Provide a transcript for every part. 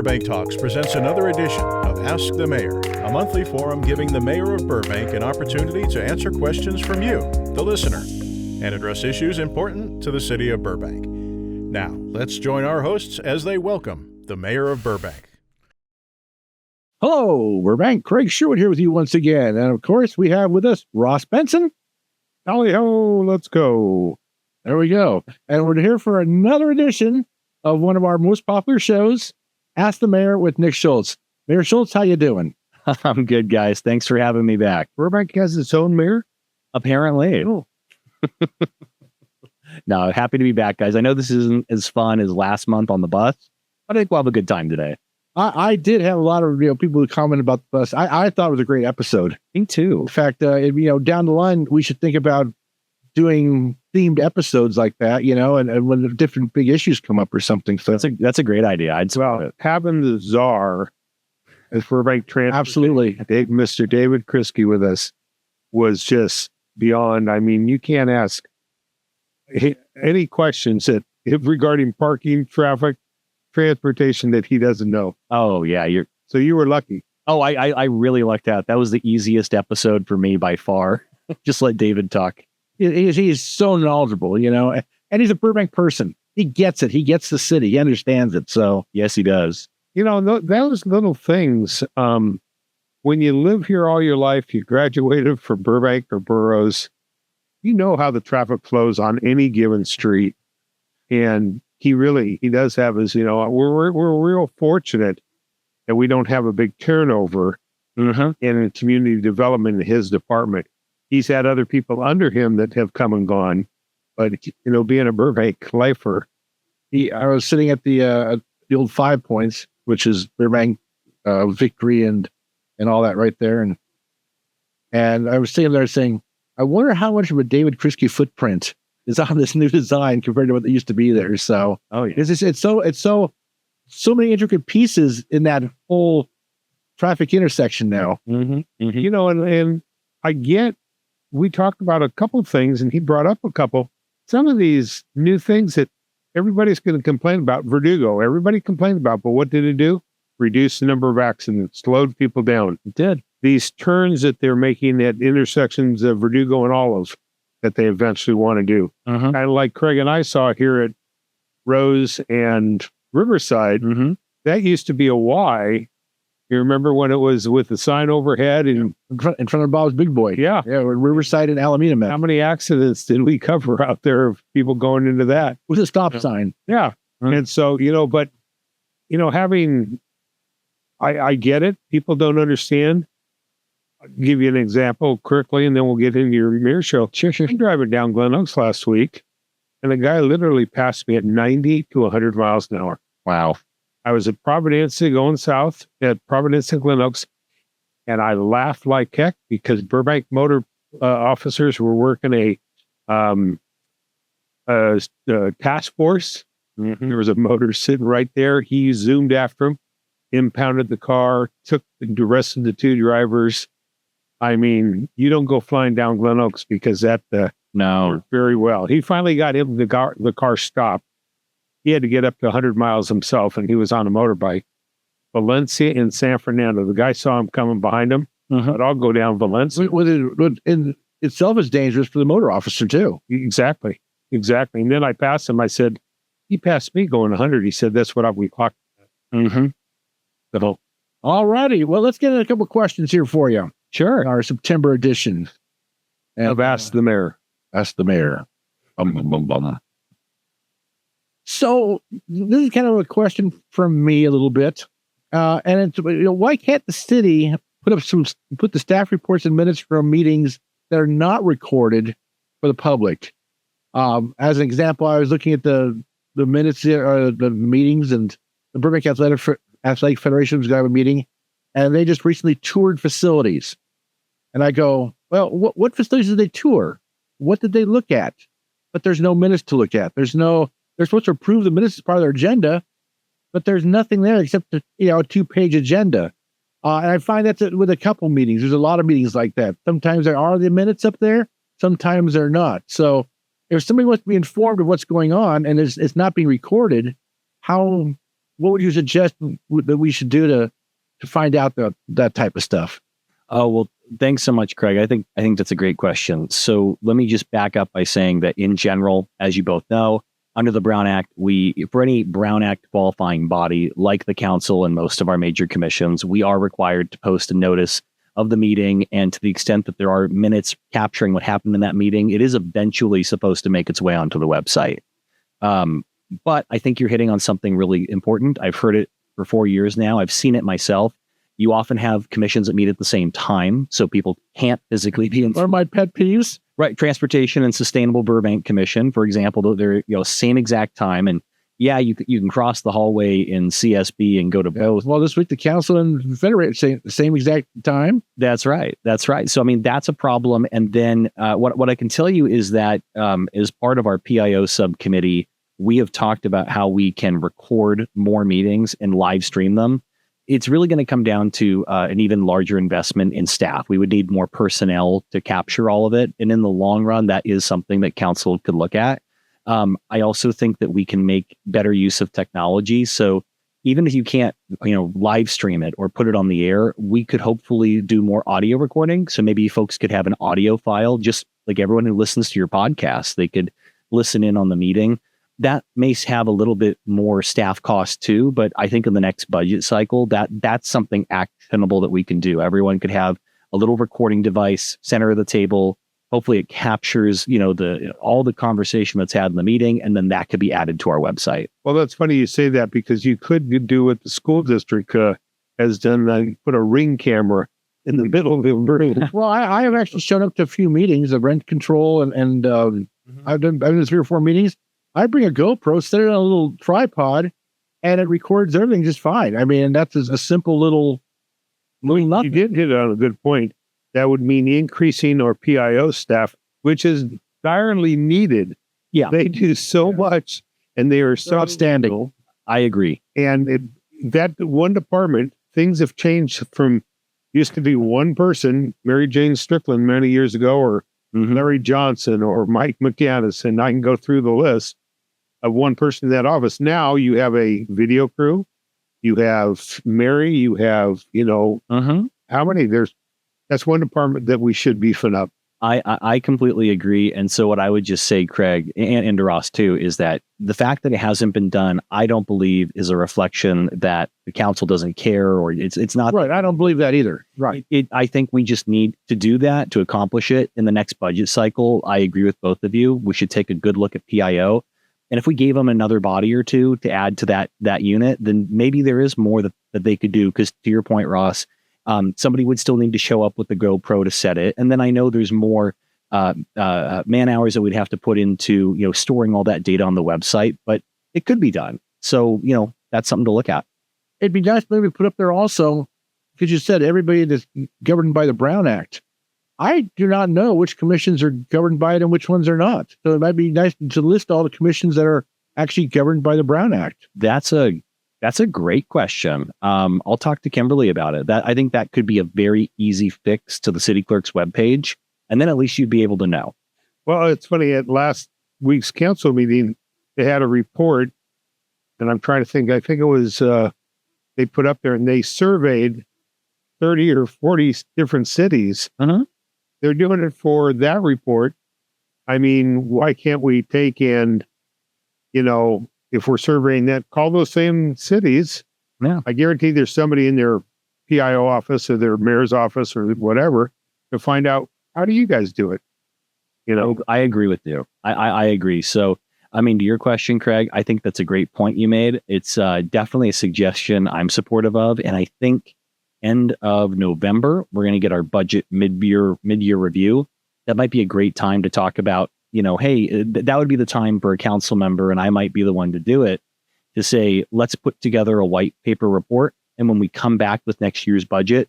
Burbank Talks presents another edition of Ask the Mayor, a monthly forum giving the mayor of Burbank an opportunity to answer questions from you, the listener, and address issues important to the city of Burbank. Now, let's join our hosts as they welcome the mayor of Burbank. Hello, Burbank. Craig Sherwood here with you once again. And of course, we have with us Ross Benson. Tally ho, let's go. There we go. And we're here for another edition of one of our most popular shows, Ask the Mayor with Nick Schultz. Mayor Schultz, how you doing? I'm good, guys. Thanks for having me back. Burbank has its own mayor? Apparently. Oh. No, happy to be back, guys. I know this isn't as fun as last month on the bus, but I think we'll have a good time today. I did have a lot of people who commented about the bus. I thought it was a great episode. Me too. In fact, down the line, we should think about doing themed episodes like that, and when the different big issues come up or something. So That's a great idea. Having the czar as Burbank Transit, absolutely, Mr. David Kriske with us was just beyond. I mean, you can't ask any questions regarding parking, traffic, transportation that he doesn't know. Oh yeah, so you were lucky. Oh, I really lucked out. That was the easiest episode for me by far. Just let David talk. He's so knowledgeable, and he's a Burbank person. He gets it. He gets the city. He understands it. So Yes, he does. Those little things. When you live here all your life, you graduated from Burbank or boroughs, you know how the traffic flows on any given street. And he does have his, we're real fortunate that we don't have a big turnover in community development in his department. He's had other people under him that have come and gone, but being a Burbank lifer, I was sitting at the old 5 Points, which is Burbank Victory and all that right there, and I was sitting there saying, I wonder how much of a David Kriske footprint is on this new design compared to what used to be there. So, it's so many intricate pieces in that whole traffic intersection now. And I get. We talked about a couple of things, and he brought up a couple. Some of these new things that everybody's going to complain about. Verdugo, everybody complained about, but what did it do? Reduce the number of accidents, slowed people down. It did. These turns that they're making at intersections of Verdugo and Olive that they eventually want to do. Kind of like Craig and I saw here at Rose and Riverside. That used to be a Y. You remember when it was with the sign overhead and in front of Bob's Big Boy? Yeah, Riverside and Alameda met. How many accidents did we cover out there of people going into that? With a stop sign. Yeah. And so, having, I get it. People don't understand. I'll give you an example quickly, and then we'll get into your mayor show. I'm driving down Glen Oaks last week, and a guy literally passed me at 90 to 100 miles an hour. Wow. I was at Providence going south at Providence and Glen Oaks, and I laughed like heck because Burbank motor officers were working a task force. There was a motor sitting right there. He zoomed after him, impounded the car, took the rest of the two drivers. I mean, you don't go flying down Glen Oaks because that worked very well. He finally got him the car stopped. He had to get up to 100 miles himself, and he was on a motorbike. Valencia and San Fernando. The guy saw him coming behind him, but I'll go down Valencia. It in itself is dangerous for the motor officer, too. Exactly. And then I passed him. I said, he passed me going 100. He said, that's what we clocked. So, all righty. Well, let's get in a couple of questions here for you. Sure. Our September edition of Ask the Mayor. Ask the Mayor. So this is kind of a question from me a little bit, and it's why can't the city put the staff reports and minutes from meetings that are not recorded for the public? As an example, I was looking at the minutes or the meetings, and the Burbank Athletic Federation was going to have a meeting, and they just recently toured facilities, and I go, well, what facilities did they tour? What did they look at? But there's no minutes to look at. They're supposed to approve the minutes as part of their agenda, but there's nothing there except a 2-page agenda. And I find that's with a couple meetings. There's a lot of meetings like that. Sometimes there are the minutes up there, sometimes they're not. So if somebody wants to be informed of what's going on and it's not being recorded, how what would you suggest that we should do to find out that type of stuff? Oh, well, thanks so much, Craig. I think that's a great question. So let me just back up by saying that in general, as you both know, under the Brown Act, for any Brown Act qualifying body, like the council and most of our major commissions, we are required to post a notice of the meeting. And to the extent that there are minutes capturing what happened in that meeting, it is eventually supposed to make its way onto the website. But I think you're hitting on something really important. I've heard it for 4 years now. I've seen it myself. You often have commissions that meet at the same time, so people can't physically be in. Or my pet peeves. Right. Transportation and Sustainable Burbank Commission, for example, they're same exact time. And yeah, you can cross the hallway in CSB and go to both. Well, this week the council and Federate same exact time. That's right. So, I mean, that's a problem. And then what I can tell you is that as part of our PIO subcommittee, we have talked about how we can record more meetings and live stream them. It's really going to come down to an even larger investment in staff. We would need more personnel to capture all of it. And in the long run, that is something that council could look at. I also think that we can make better use of technology. So even if you can't, live stream it or put it on the air, we could hopefully do more audio recording. So maybe folks could have an audio file, just like everyone who listens to your podcast, they could listen in on the meeting. That may have a little bit more staff cost too, but I think in the next budget cycle, that's something actionable that we can do. Everyone could have a little recording device, center of the table. Hopefully it captures, all the conversation that's had in the meeting, and then that could be added to our website. Well, that's funny you say that, because you could do what the school district has done, put a ring camera in the middle of the room. Well, I have actually shown up to a few meetings of rent control, and I've been to 3 or 4 meetings. I bring a GoPro, set it on a little tripod, and it records everything just fine. I mean, that's a simple little nothing. You did hit on a good point. That would mean increasing our PIO staff, which is direly needed. Yeah. They do so much, and they are so outstanding. I agree. And that one department, things have changed from used to be one person, Mary Jane Strickland many years ago, or Larry Johnson or Mike McAnnis, and I can go through the list of one person in that office. Now you have a video crew, you have Mary, you have, how many? That's one department that we should beefing up. I completely agree. And so what I would just say, Craig, and to Ross too, is that the fact that it hasn't been done, I don't believe is a reflection that the council doesn't care, or it's not. Right. I don't believe that either. Right. I think we just need to do that to accomplish it in the next budget cycle. I agree with both of you. We should take a good look at PIO. And if we gave them another body or two to add to that unit, then maybe there is more that they could do. Because to your point, Ross, somebody would still need to show up with the GoPro to set it. And then I know there's more man hours that we'd have to put into, storing all that data on the website, but it could be done. So, that's something to look at. It'd be nice maybe put up there also, because you said everybody that's governed by the Brown Act. I do not know which commissions are governed by it and which ones are not. So it might be nice to list all the commissions that are actually governed by the Brown Act. That's a great question. I'll talk to Kimberly about it. I think that could be a very easy fix to the city clerk's webpage. And then at least you'd be able to know. Well, it's funny. At last week's council meeting, they had a report, and I'm trying to think. I think it was they put up there, and they surveyed 30 or 40 different cities. They're doing it for that report. I mean, why can't we take and, if we're surveying that, call those same cities? Yeah. I guarantee there's somebody in their PIO office or their mayor's office or whatever to find out, how do you guys do it? I agree with you. I agree. So, I mean, to your question, Craig, I think that's a great point you made. It's definitely a suggestion I'm supportive of. And I think end of November, we're going to get our budget mid-year review. That might be a great time to talk about, hey, that would be the time for a council member, and I might be the one to do it, to say, let's put together a white paper report. And when we come back with next year's budget,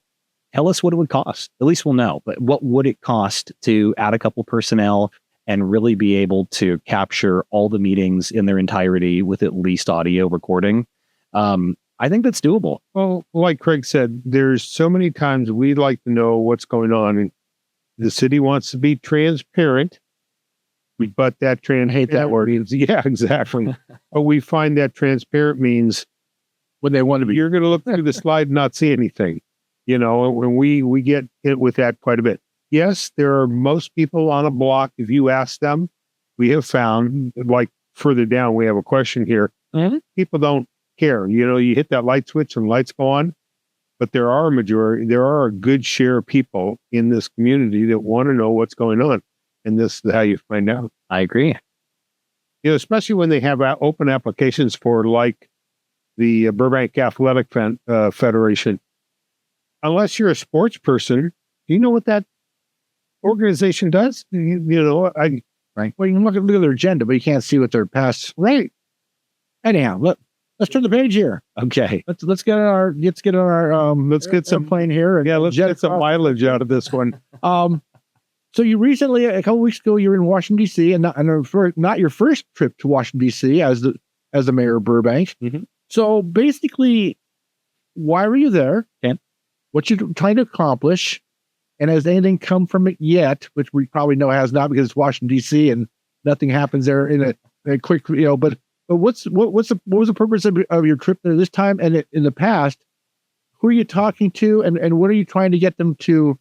tell us what it would cost. At least we'll know. But what would it cost to add a couple personnel and really be able to capture all the meetings in their entirety with at least audio recording? I think that's doable. Well, like Craig said, there's so many times we'd like to know what's going on. And the city wants to be transparent, but that I hate that word. means, yeah, exactly. But we find that transparent means when they want to be. You're going to look through the slide and not see anything. You know, when we get hit with that quite a bit. Yes, there are most people on a block. If you ask them, we have found, like further down, we have a question here. Mm-hmm. People don't care. You know, you hit that light switch and lights go on. But there are a good share of people in this community that want to know what's going on. And this is how you find out. I agree. You know, especially when they have open applications for like the Burbank Athletic Federation. Unless you're a sports person, do you know what that organization does? You know, Right. Well, you can look at their agenda, but you can't see what their past. Right. Anyhow, let's turn the page here. Okay. Let's get on our Let's get some plane here. And let's get some mileage out of this one. So you recently, a couple weeks ago, you were in Washington D.C. and not your first trip to Washington D.C. as the mayor of Burbank. Mm-hmm. So basically, why were you there? Okay. What you're trying to accomplish, and has anything come from it yet? Which we probably know has not, because it's Washington D.C. and nothing happens there in a quick, you know. But what was the purpose of your trip there this time? And in the past, who are you talking to, and what are you trying to get them to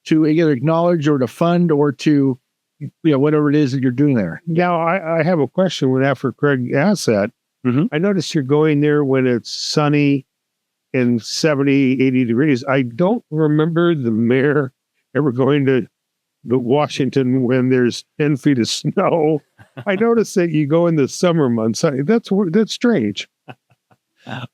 either acknowledge or to fund or to, you know, whatever it is that you're doing there? Now, I have a question after Craig asked that. Mm-hmm. I noticed you're going there when it's sunny and 70, 80 degrees. I don't remember the mayor ever going to the Washington when there's 10 feet of snow. I noticed that you go in the summer months. That's strange.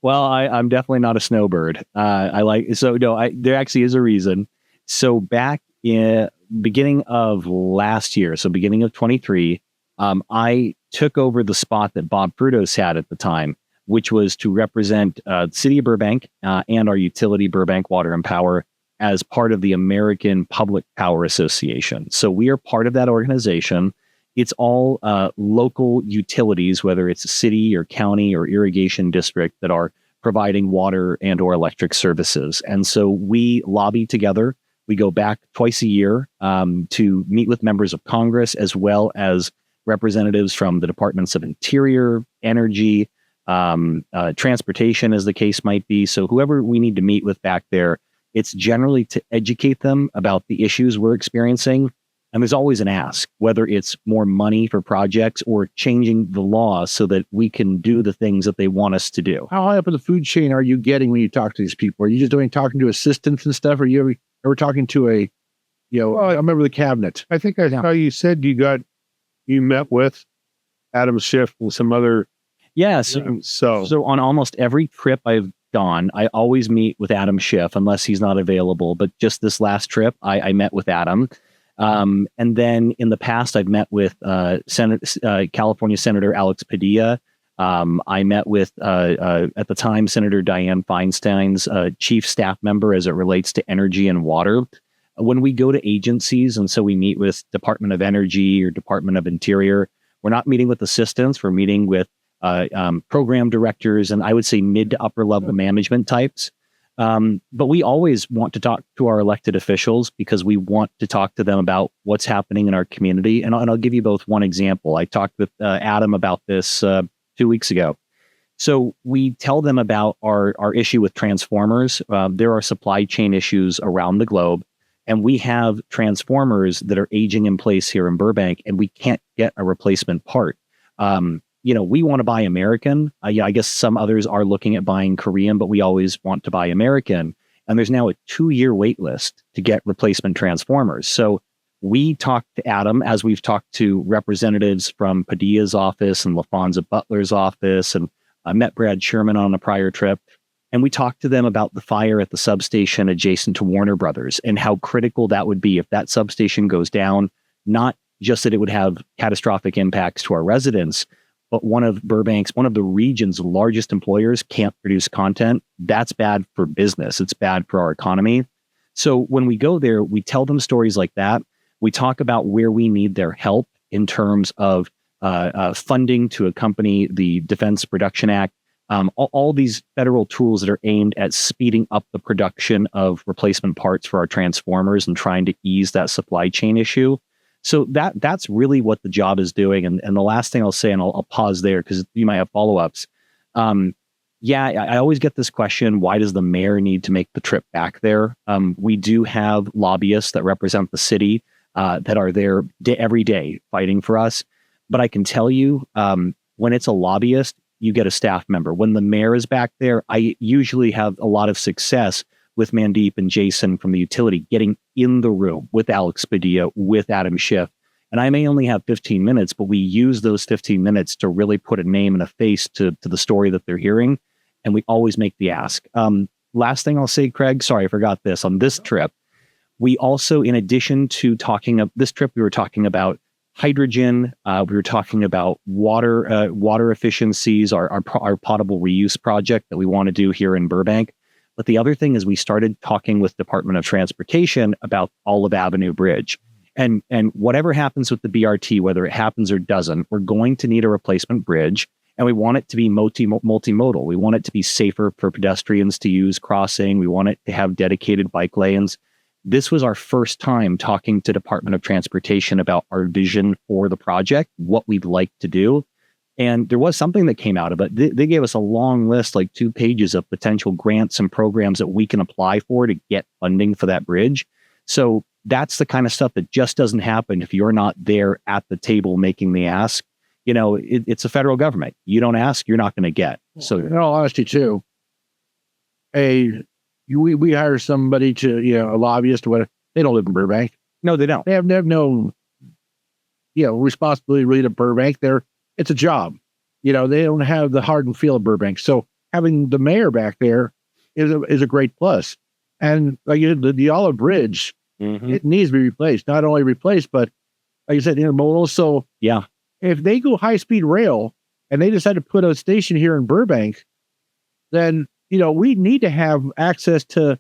Well, I'm definitely not a snowbird. There actually is a reason. So back in beginning of last year, so beginning of 23, I took over the spot that Bob Frutos had at the time, which was to represent the city of Burbank and our utility, Burbank Water and Power, as part of the American Public Power Association. So we are part of that organization. It's all local utilities, whether it's a city or county or irrigation district, that are providing water and or electric services. And so we lobby together. We go back twice a year to meet with members of Congress, as well as representatives from the Departments of Interior, Energy, transportation, as the case might be. So whoever we need to meet with back there, it's generally to educate them about the issues we're experiencing. And there's always an ask, whether it's more money for projects or changing the law so that we can do the things that they want us to do. How high up in the food chain are you getting when you talk to these people? Are you just talking to assistants and stuff? Or are you ever talking to a member of the cabinet? I think I saw you said you met with Adam Schiff and some other. Yes. So on almost every trip I've gone, I always meet with Adam Schiff unless he's not available. But just this last trip, I met with Adam. And then in the past, I've met with California Senator Alex Padilla. I met with, at the time, Senator Dianne Feinstein's chief staff member as it relates to energy and water. When we go to agencies, and so we meet with Department of Energy or Department of Interior, we're not meeting with assistants, we're meeting with program directors, and I would say mid to upper level management types. But we always want to talk to our elected officials because we want to talk to them about what's happening in our community. And I'll give you both one example. I talked with Adam about this 2 weeks ago. So we tell them about our issue with transformers. There are supply chain issues around the globe, and we have transformers that are aging in place here in Burbank, and we can't get a replacement part. We want to buy American. I guess some others are looking at buying Korean, but we always want to buy American. And there's now a 2-year wait list to get replacement transformers. So we talked to Adam, as we've talked to representatives from Padilla's office and LaFonza Butler's office, and I met Brad Sherman on a prior trip. And we talked to them about the fire at the substation adjacent to Warner Brothers and how critical that would be if that substation goes down, not just that it would have catastrophic impacts to our residents, but one of the region's largest employers can't produce content. That's bad for business. It's bad for our economy. So when we go there, we tell them stories like that. We talk about where we need their help in terms of funding to accompany the Defense Production Act, all these federal tools that are aimed at speeding up the production of replacement parts for our transformers and trying to ease that supply chain issue. So that's really what the job is doing. And the last thing I'll say, and I'll pause there because you might have follow-ups. Yeah, I always get this question, why does the mayor need to make the trip back there? We do have lobbyists that represent the city that are there every day fighting for us. But I can tell you, when it's a lobbyist, you get a staff member. When the mayor is back there, I usually have a lot of success with Mandeep and Jason from the utility getting in the room with Alex Padilla, with Adam Schiff. And I may only have 15 minutes, but we use those 15 minutes to really put a name and a face to the story that they're hearing. And we always make the ask. Last thing I'll say, Craig, sorry, I forgot this. On this trip, we also, in addition to talking of this trip, we were talking about hydrogen. We were talking about water efficiencies, our potable reuse project that we want to do here in Burbank. But the other thing is we started talking with Department of Transportation about Olive Avenue Bridge. And whatever happens with the BRT, whether it happens or doesn't, we're going to need a replacement bridge. And we want it to be multimodal. We want it to be safer for pedestrians to use crossing. We want it to have dedicated bike lanes. This was our first time talking to Department of Transportation about our vision for the project, what we'd like to do. And there was something that came out of it. They gave us a long list, like 2 pages of potential grants and programs that we can apply for to get funding for that bridge. So that's the kind of stuff that just doesn't happen if you're not there at the table making the ask. You know, it's a federal government. You don't ask, you're not going to get. So, in all honesty, too, we hire somebody to, a lobbyist or whatever. They don't live in Burbank. No, they don't. They have no, responsibility really to Burbank. It's a job. They don't have the heart and feel of Burbank. So having the mayor back there is a great plus. And like the Olive Bridge, it needs to be replaced. Not only replaced, but like you said, intermodal. So yeah. If they go high-speed rail and they decide to put a station here in Burbank, then, we need to have access to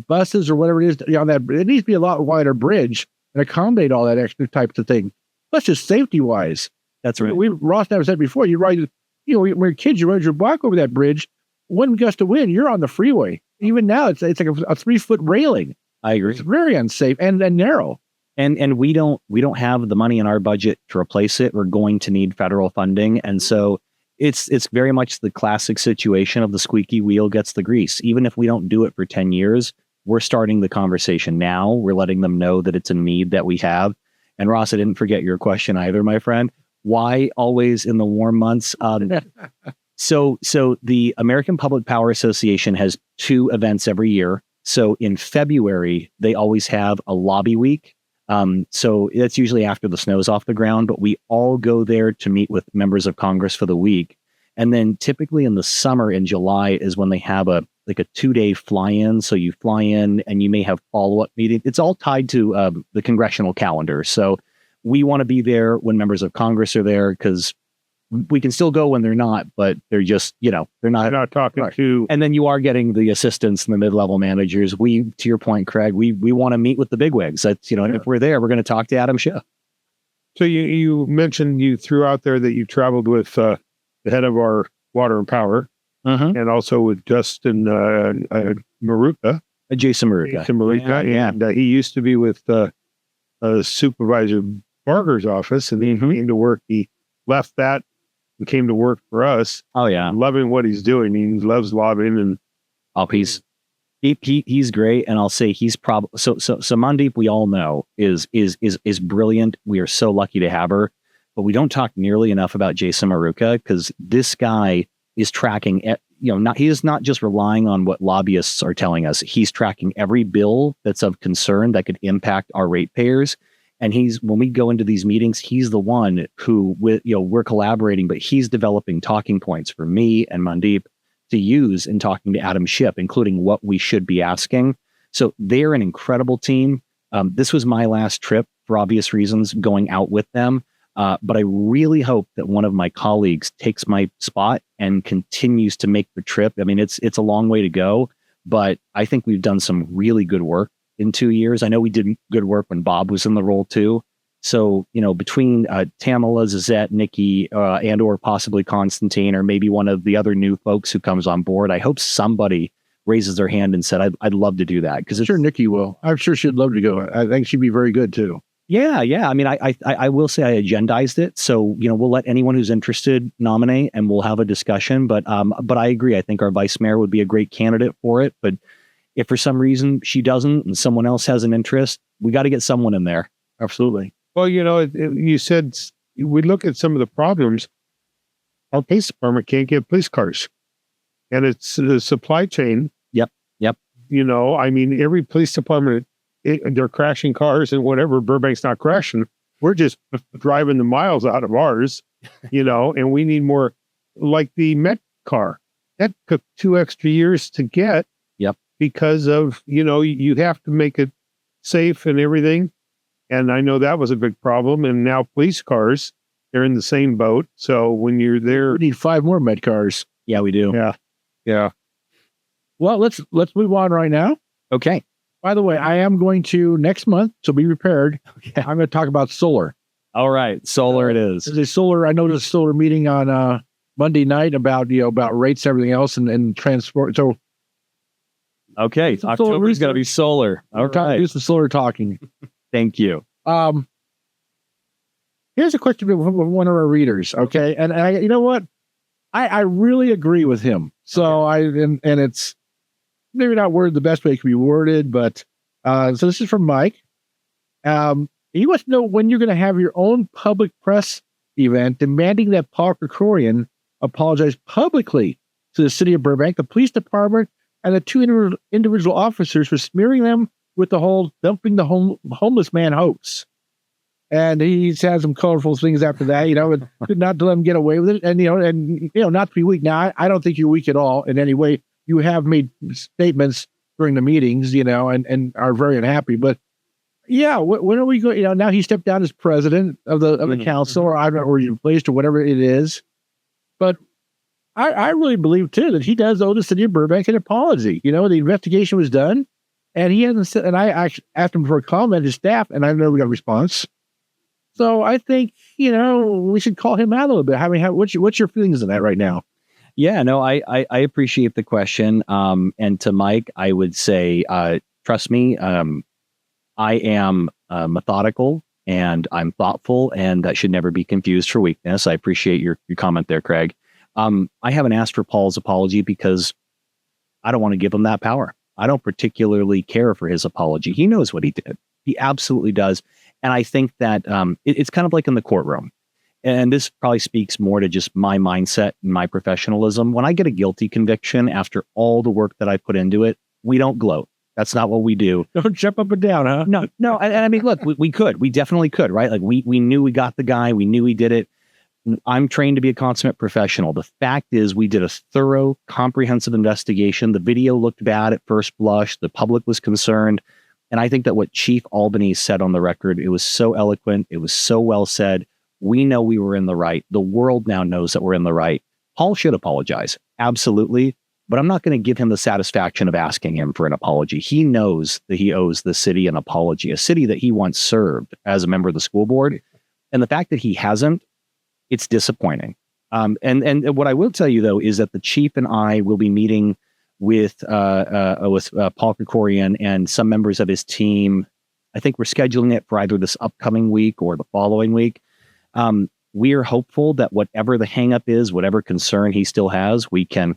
buses or whatever it is on that. It needs to be a lot wider bridge and accommodate all that extra types of thing. Plus just safety-wise. That's right. Ross never said before, you ride, when you're kids, you ride your bike over that bridge. One gust of wind, you're on the freeway. Even now, it's like a 3-foot railing. I agree. It's very unsafe and narrow. And we don't have the money in our budget to replace it. We're going to need federal funding. And so it's very much the classic situation of the squeaky wheel gets the grease. Even if we don't do it for 10 years, we're starting the conversation now. We're letting them know that it's a need that we have. And Ross, I didn't forget your question either, my friend. Why always in the warm months? So the American Public Power Association has 2 events every year. So in February, they always have a lobby week. So that's usually after the snow's off the ground, but we all go there to meet with members of Congress for the week. And then typically in the summer in July is when they have a 2-day fly-in. So you fly in and you may have follow-up meeting. It's all tied to the congressional calendar. So we want to be there when members of Congress are there because we can still go when they're not, but they're just, they're not talking to. And then you are getting the assistants and the mid-level managers. To your point, Craig, we want to meet with the bigwigs. That's, and if we're there, we're going to talk to Adam Schiff. So you mentioned you threw out there that you traveled with the head of our water and power and also with Justin Maruka. Jason Maruka. Yeah. And he used to be with Supervisor Barger's office and he came to work. He left that and came to work for us. Oh yeah, loving what he's doing. He loves lobbying and he's great. And I'll say he's probably so Mandeep. We all know is brilliant. We are so lucky to have her, but we don't talk nearly enough about Jason Maruka because this guy is tracking. He is not just relying on what lobbyists are telling us. He's tracking every bill that's of concern that could impact our ratepayers. And when we go into these meetings, he's the one who, we're collaborating, but he's developing talking points for me and Mandeep to use in talking to Adam Schiff, including what we should be asking. So they're an incredible team. This was my last trip for obvious reasons going out with them. But I really hope that one of my colleagues takes my spot and continues to make the trip. I mean, it's a long way to go, but I think we've done some really good work in 2 years. I know we did good work when Bob was in the role too. So, between Tamala, Zazette, Nikki, and or possibly Constantine, or maybe one of the other new folks who comes on board, I hope somebody raises their hand and said, I'd love to do that. Because sure, Nikki will. I'm sure she'd love to go. I think she'd be very good too. Yeah. I mean, I will say I agendized it, so we'll let anyone who's interested nominate, and we'll have a discussion. But I agree. I think our vice mayor would be a great candidate for it. But if for some reason she doesn't, and someone else has an interest, we got to get someone in there. Absolutely. Well, you said we look at some of the problems. Our police department can't get police cars, and it's the supply chain. Yep. I mean, every police department, they're crashing cars and whatever. Burbank's not crashing. We're just driving the miles out of ours, and we need more. Like the Met car, that took 2 extra years to get. Yep. Because of, you have to make it safe and everything. And I know that was a big problem. And now police cars, they're in the same boat. So when you're there, We need 5 more Met cars. Yeah, we do. yeah. Well, let's move on right now. Okay. By the way, I am going to next month, so be prepared. Okay. I'm going to talk about solar. All right. Solar it is. There's a solar. I know there's a solar meeting on Monday night about rates and everything else and transport. So Okay. Some October is going to be solar. All right. do some solar talking. Thank you. Here's a question from one of our readers. Okay, and you know what? I really agree with him. So and it's maybe not worded the best way it can be worded, but so this is from Mike. He wants to know when you're going to have your own public press event demanding that Paul Krikorian apologize publicly to the city of Burbank, the police department, and the 2 individual officers for smearing them with the whole dumping the homeless man hoax. And he's had some colorful things after that, and not to let him get away with it. And, not to be weak. Now, I don't think you're weak at all in any way. You have made statements during the meetings, and are very unhappy. But yeah, when are we going? Now he stepped down as president of the council, or I don't know, or you replaced, or whatever it is. But I really believe too that he does owe the city of Burbank an apology. The investigation was done, and he hasn't said. And I actually asked him for a comment, his staff, and I never got a response. So I think we should call him out a little bit. I mean, what's your feelings on that right now? Yeah, no, I appreciate the question. And to Mike, I would say, trust me, I am methodical and I'm thoughtful, and that should never be confused for weakness. I appreciate your comment there, Craig. I haven't asked for Paul's apology because I don't want to give him that power. I don't particularly care for his apology. He knows what he did. He absolutely does. And I think that it's kind of like in the courtroom. And this probably speaks more to just my mindset and my professionalism. When I get a guilty conviction after all the work that I put into it, we don't gloat. That's not what we do. Don't jump up and down, huh? No. And I mean, look, we could. We definitely could, right? Like we knew we got the guy. We knew he did it. I'm trained to be a consummate professional. The fact is we did a thorough, comprehensive investigation. The video looked bad at first blush. The public was concerned. And I think that what Chief Albany said on the record, it was so eloquent. It was so well said. We know we were in the right. The world now knows that we're in the right. Paul should apologize. Absolutely. But I'm not going to give him the satisfaction of asking him for an apology. He knows that he owes the city an apology, a city that he once served as a member of the school board. And the fact that he hasn't, it's disappointing. And what I will tell you, though, is that the chief and I will be meeting with Paul Krikorian and some members of his team. I think we're scheduling it for either this upcoming week or the following week. We are hopeful that whatever the hangup is, whatever concern he still has, we can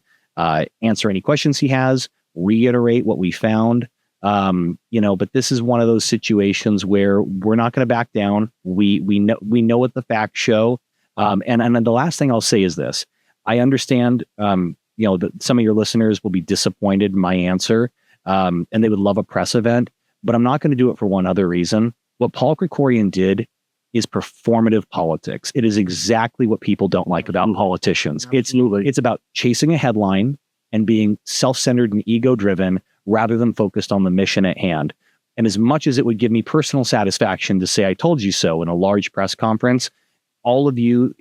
answer any questions he has, reiterate what we found. But this is one of those situations where we're not going to back down. We know what the facts show. And the last thing I'll say is this: I understand, that some of your listeners will be disappointed in my answer, and they would love a press event, but I'm not going to do it for one other reason. What Paul Krikorian did is performative politics. It is exactly what people don't like about politicians. It's about chasing a headline and being self-centered and ego-driven rather than focused on the mission at hand. And as much as it would give me personal satisfaction to say, I told you so in a large press conference, all of you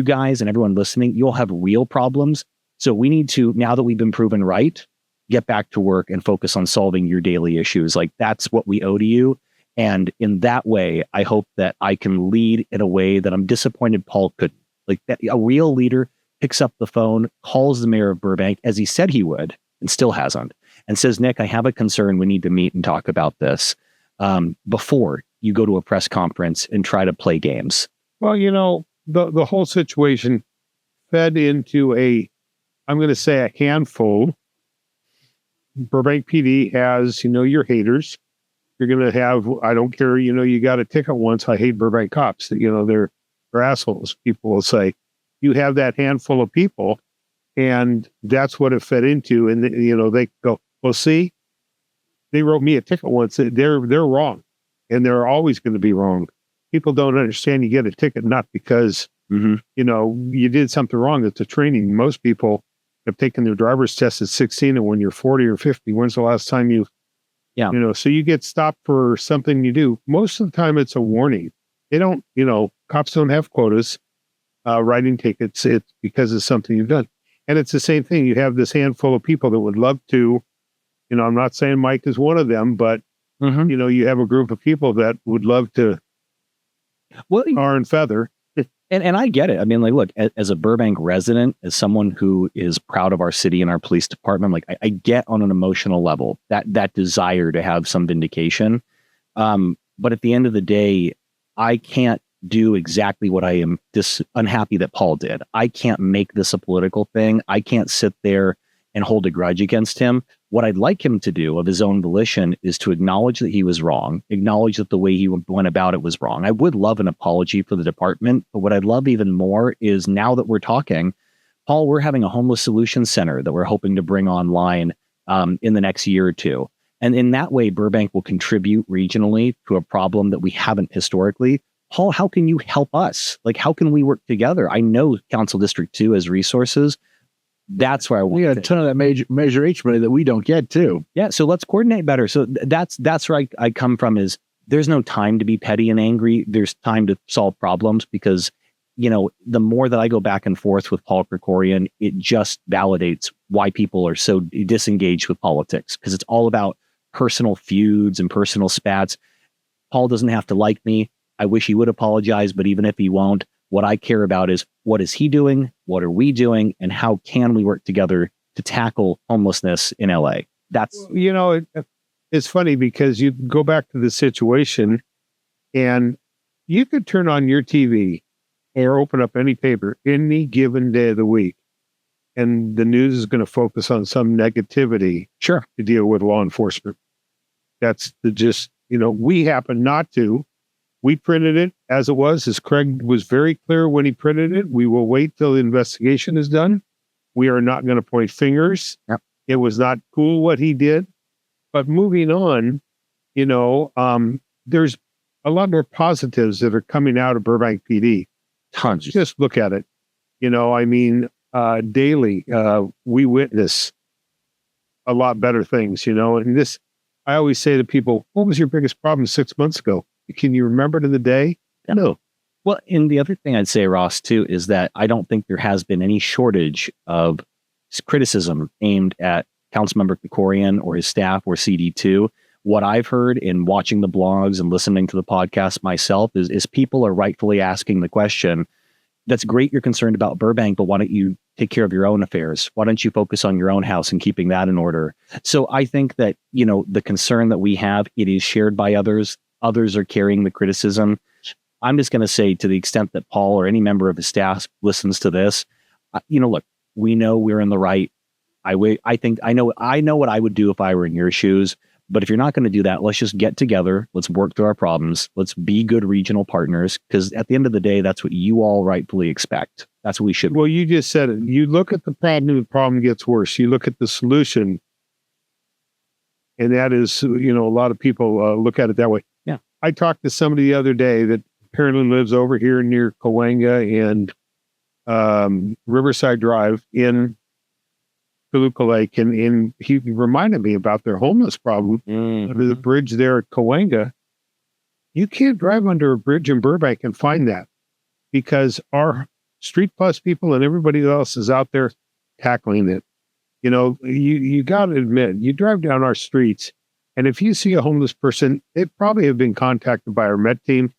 guys and everyone listening, you'll have real problems. So we need to, now that we've been proven right, get back to work and focus on solving your daily issues. Like, that's what we owe to you. And in that way, I hope that I can lead in a way that I'm disappointed Paul couldn't. Like, that a real leader picks up the phone, calls the mayor of Burbank, as he said he would, and still hasn't, and says, Nick, I have a concern. We need to meet and talk about this before you go to a press conference and try to play games. Well, the whole situation fed into I'm going to say a handful. Burbank PD has, your haters. You're going to have, I don't care, you got a ticket once. I hate Burbank cops. They're assholes. People will say, you have that handful of people, and that's what it fed into. And, they go, well, see, they wrote me a ticket once. They're wrong, and they're always going to be wrong. People don't understand you get a ticket not because, you did something wrong. It's a training. Most people have taken their driver's test at 16, and when you're 40 or 50, when's the last time so you get stopped for something you do. Most of the time it's a warning. They don't, cops don't have quotas, writing tickets. It's because of something you've done. And it's the same thing. You have this handful of people that would love to, I'm not saying Mike is one of them, but, you have a group of people that would love to tar and feather. And I get it. I mean, look, as a Burbank resident, as someone who is proud of our city and our police department, I get on an emotional level that desire to have some vindication. But at the end of the day, I can't do exactly what I am unhappy that Paul did. I can't make this a political thing. I can't sit there and hold a grudge against him. What I'd like him to do of his own volition is to acknowledge that he was wrong, acknowledge that the way he went about it was wrong. I would love an apology for the department, but what I'd love even more is, now that we're talking, Paul, we're having a homeless solutions center that we're hoping to bring online in the next year or two. And in that way, Burbank will contribute regionally to a problem that we haven't historically. Paul, how can you help us? How can we work together? I know Council District 2 has resources. That's where I want. We got a ton of that Measure H money that we don't get too. Yeah, so let's coordinate better. So that's where I come from. Is there's no time to be petty and angry. There's time to solve problems, because the more that I go back and forth with Paul Krikorian, it just validates why people are so disengaged with politics, because it's all about personal feuds and personal spats. Paul doesn't have to like me. I wish he would apologize, but even if he won't, what I care about is, what is he doing? What are we doing? And how can we work together to tackle homelessness in LA? That's, it's funny because you go back to the situation and you could turn on your TV or open up any paper any given day of the week, and the news is going to focus on some negativity to deal with law enforcement. That's we happen not to. We printed it as it was, as Craig was very clear when he printed it. We will wait till the investigation is done. We are not going to point fingers. Yep. It was not cool what he did. But moving on, there's a lot more positives that are coming out of Burbank PD. Tons. Just look at it. Daily, we witness a lot better things, and this, I always say to people, what was your biggest problem 6 months ago? Can you remember to the day? No. Well, and the other thing I'd say, Ross, too, is that I don't think there has been any shortage of criticism aimed at Councilmember Krikorian or his staff or CD2. What I've heard in watching the blogs and listening to the podcast myself is people are rightfully asking the question, that's great you're concerned about Burbank, but why don't you take care of your own affairs? Why don't you focus on your own house and keeping that in order? So I think that, the concern that we have, it is shared by others. Others are carrying the criticism. I'm just going to say, to the extent that Paul or any member of his staff listens to this, look, we know we're in the right. I know what I would do if I were in your shoes. But if you're not going to do that, let's just get together. Let's work through our problems. Let's be good regional partners, because at the end of the day, that's what you all rightfully expect. That's what we should. Well, you just said it. You look at the problem gets worse. You look at the solution, and that is, a lot of people look at it that way. Yeah. I talked to somebody the other day that apparently lives over here near Cahuenga and Riverside Drive in Toluca Lake, and he reminded me about their homeless problem under the bridge there at Cahuenga. You can't drive under a bridge in Burbank and find that, because our Street Plus people and everybody else is out there tackling it. You got to admit, you drive down our streets, and if you see a homeless person, they probably have been contacted by our Met team,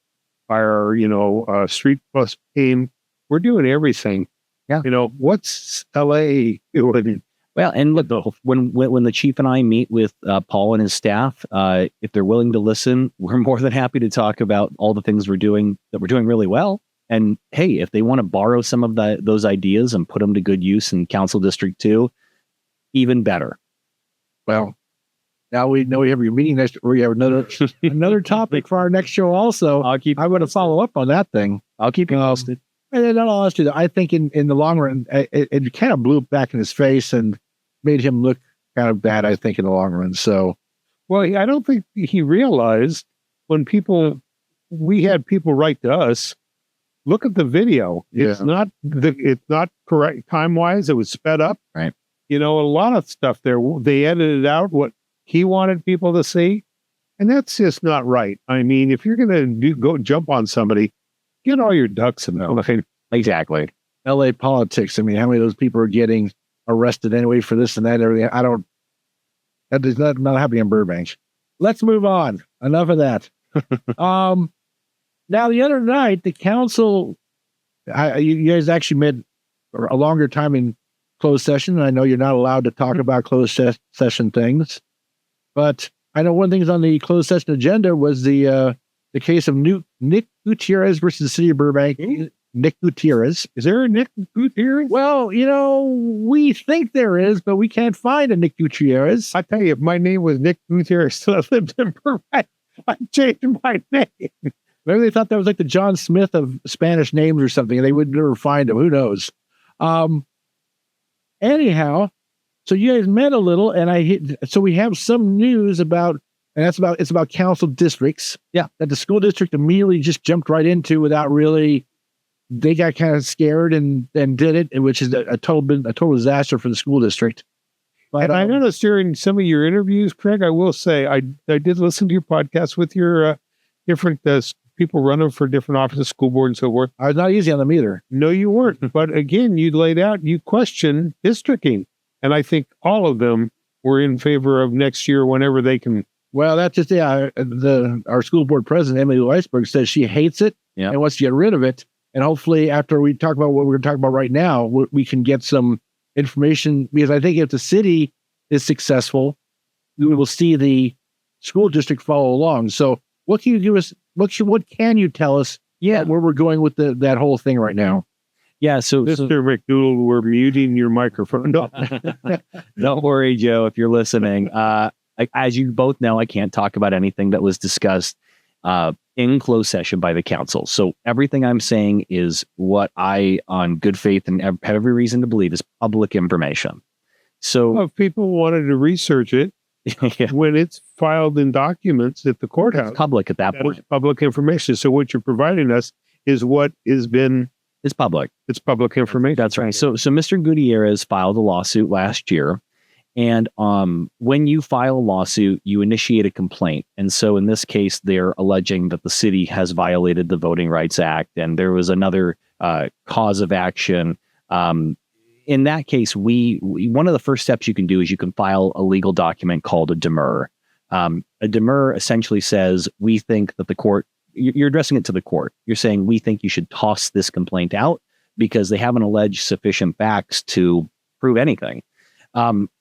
by our Street Plus team. We're doing everything. Yeah. What's LA doing? Well, and look, when the chief and I meet with Paul and his staff, if they're willing to listen, we're more than happy to talk about all the things we're doing really well. And hey, if they want to borrow some of those ideas and put them to good use in Council District 2, even better. Well, now we know we have your meeting next. We have another topic for our next show. Also, I'm going to follow up on that thing. I'll keep you posted. And in all honesty, I think in the long run, it kind of blew back in his face and made him look kind of bad, I think, in the long run. So, well, I don't think he realized when we had people write to us, look at the video. Yeah. It's not correct time-wise. It was sped up. Right. You know, a lot of stuff there, they edited out what he wanted people to see. And that's just not right. I mean, if you're going to go jump on somebody, get all your ducks in a line. Exactly. LA politics. I mean, how many of those people are getting arrested anyway for this and that and everything? That is not happening in Burbank. Let's move on. Enough of that. Now, the other night, the council, you guys actually met a longer time in closed session. I know you're not allowed to talk about closed session things, but I know one thing on the closed session agenda was the case of Nick Gutierrez versus the city of Burbank. Nick Gutierrez. Is there a Nick Gutierrez? Well, we think there is, but we can't find a Nick Gutierrez. I tell you, if my name was Nick Gutierrez, I lived in Burbank, I'd change my name. Maybe they thought that was like the John Smith of Spanish names or something, and they would never find him. Who knows? Anyhow, so you guys met a little, and so we have some news about, and it's about council districts. Yeah, that the school district immediately just jumped right into without really. They got kind of scared and did it, which is a total disaster for the school district. But, and I noticed during some of your interviews, Craig, I will say I did listen to your podcast with your different people running for different offices, school board, and so forth. I was not easy on them either. No, you weren't. But again, you laid out, you questioned districting, and I think all of them were in favor of next year whenever they can. Well, that's just our school board president, Emily Weisberg, says she hates it and wants to get rid of it. And hopefully, after we talk about what we're going to talk about right now, we can get some information, because I think if the city is successful, we will see the school district follow along. So what can you give us? What can you tell us? Yeah, where we're going with that whole thing right now? Yeah, so Mr. McDoodle, we're muting your microphone. Don't worry, Joe, if you're listening. As you both know, I can't talk about anything that was discussed in closed session by the council. So everything I'm saying is what I, on good faith and have every reason to believe, is public information. So if people wanted to research it, when it's filed in documents at the courthouse, it's public at that point. Public information. So what you're providing us is what has been. It's public. It's public information. That's right. So Mr. Gutierrez filed a lawsuit last year. And when you file a lawsuit, you initiate a complaint. And so in this case, they're alleging that the city has violated the Voting Rights Act. And there was another cause of action. In that case, one of the first steps you can do is you can file a legal document called a demur. A demur essentially says, we think that the court, you're addressing it to the court. You're saying, we think you should toss this complaint out because they haven't alleged sufficient facts to prove anything.